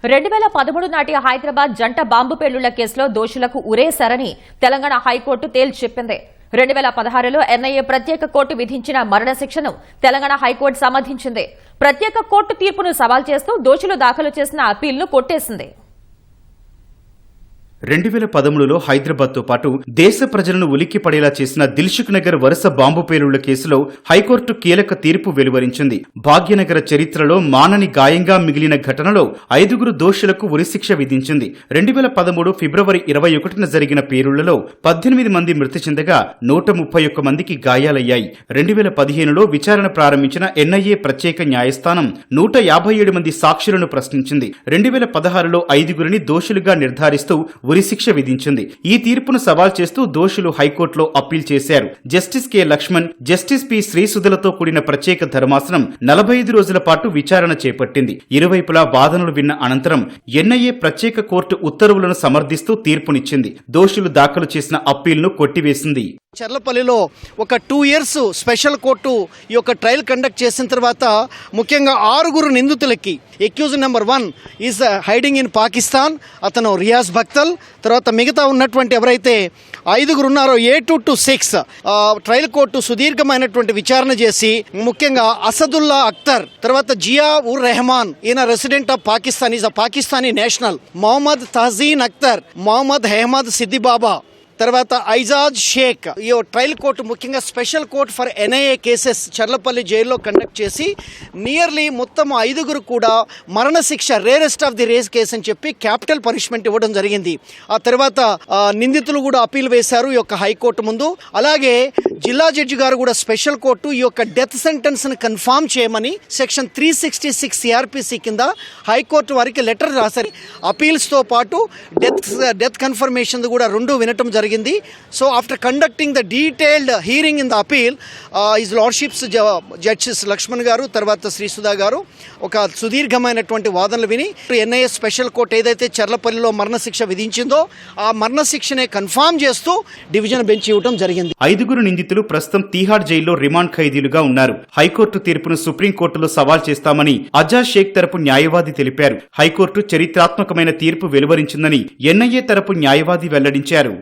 2013 నాటి హైదరాబాద్ జంట బాంబు పేలుళ్ల కేసులో దోషులకు ఉరేశారని తెలంగాణ హైకోర్టు తేల్చి చెప్పింది. 2016లో ఎన్ఐఏ ప్రత్యేక కోర్టు విధించిన మరణశిక్షను తెలంగాణ హైకోర్టు సమర్థించింది. ప్రత్యేక కోర్టు తీర్పును సవాల్ చేస్తూ దోషులు దాఖలు చేసిన అప్పీల్ను కొట్టేసింది. 2013లో హైదరాబాద్తో పాటు దేశ ప్రజలను ఉలిక్కిపడేలా చేసిన దిల్సుఖ్ నగర్ వరుస బాంబు పేలుళ్ల కేసులో హైకోర్టు కీలక తీర్పు వెలువరించింది. భాగ్యనగర చరిత్రలో మానని గాయంగా మిగిలిన ఘటనలో 5 దోషులకు ఉరిశిక్ష విధించింది. 2013 ఫిబ్రవరి 21న జరిగిన పేలుళ్లలో 18 మంది మృతి చెందగా 131 మందికి గాయాలయ్యాయి. 2015లో విచారణ ప్రారంభించిన ఎన్ఐఏ ప్రత్యేక న్యాయస్థానం 157 మంది సాక్షులను ప్రశ్నించింది. 2016లో 5 దోషులుగా నిర్ధారిస్తూ ఉరిశిక్ష విధించింది. ఈ తీర్పును సవాల్ చేస్తూ దోషులు హైకోర్టులో అప్పీల్ చేశారు. Justice K Lakshman, justice P శ్రీసుధలతో కూడిన ప్రత్యేక ధర్మాసనం 45 రోజుల పాటు విచారణ చేపట్టింది. ఇరువైపులా వాదనలు విన్న అనంతరం ఎన్ఐఏ ప్రత్యేక కోర్టు ఉత్తర్వులను సమర్థిస్తూ తీర్పునిచ్చింది. దోషులు దాఖలు చేసిన అప్పీల్ను కొట్టివేసింది. చర్లపల్లిలో ఒక 2 years స్పెషల్ కోర్టు ఈ యొక్క ట్రయల్ కండక్ట్ చేసిన తర్వాత ముఖ్యంగా 6 నిందితులకి accused number 1 is hiding in Pakistan, అతను రియాజ్ భక్తల్. తర్వాత మిగతా ఉన్నటువంటి ఎవరైతే 5 ఉన్నారో A2 to 6 ట్రయల్ కోర్టు సుదీర్ఘమైనటువంటి విచారణ చేసి ముఖ్యంగా అసదుల్లా అఖ్తర్, తర్వాత జియా ఉర్ రెహమాన్, ఈయన resident of Pakistan, is a Pakistani national, Mohammed Tahseen Akhtar, Mohammed Ahmed Siddibaba, తర్వాత ఐజాజ్ షేక్. ఈ ట్రయల్ కోర్టు ముఖ్యంగా special court for NIA cases Cherlapalli జైల్లో కండక్ట్ చేసి నియర్లీ మొత్తం 5 కూడా మరణశిక్ష, rarest of the rare case అని చెప్పి క్యాపిటల్ పనిష్మెంట్ ఇవ్వడం జరిగింది. ఆ తర్వాత నిందితులు కూడా అప్పీల్ వేశారు ఈ యొక్క హైకోర్టు ముందు. అలాగే జిల్లా జడ్జి గారు కూడా స్పెషల్ కోర్టు ఈ యొక్క డెత్ సెంటెన్స్ ని కన్ఫర్మ్ చేయమని సెక్షన్ 366 సిఆర్పిసి కింద హైకోర్టు వారికి లెటర్ రాశారు. అపీల్స్ తో పాటు డెత్ కన్ఫర్మేషన్ కూడా 2 వినటం జరిగింది. So after conducting the detailed hearing in the appeal, his lordships judges Laxman గారు తర్వాత శ్రీసుధా గారు ఒక సుదీర్ఘమైనటువంటి వాదనలు విని ఎన్ఐఏ స్పెషల్ కోర్టు ఏదైతే చర్లపల్లిలో మరణశిక్ష విధించిందో ఆ మరణశిక్షనే కన్ఫర్మ్ చేస్తూ డివిజన్ బెంచ్ ఇవ్వడం జరిగింది. 5 నిందితులు ప్రస్తుతం తీహార్ జైల్లో రిమాండ్ ఖైదీలుగా ఉన్నారు. హైకోర్టు తీర్పును సుప్రీంకోర్టులో సవాల్ చేస్తామని అజాజ్ షేక్ తరపు న్యాయవాది తెలిపారు. హైకోర్టు చరిత్రాత్మకమైన తీర్పు వెలువరించిందని ఎన్ఐఏ తరపు న్యాయవాది వెల్లడించారు.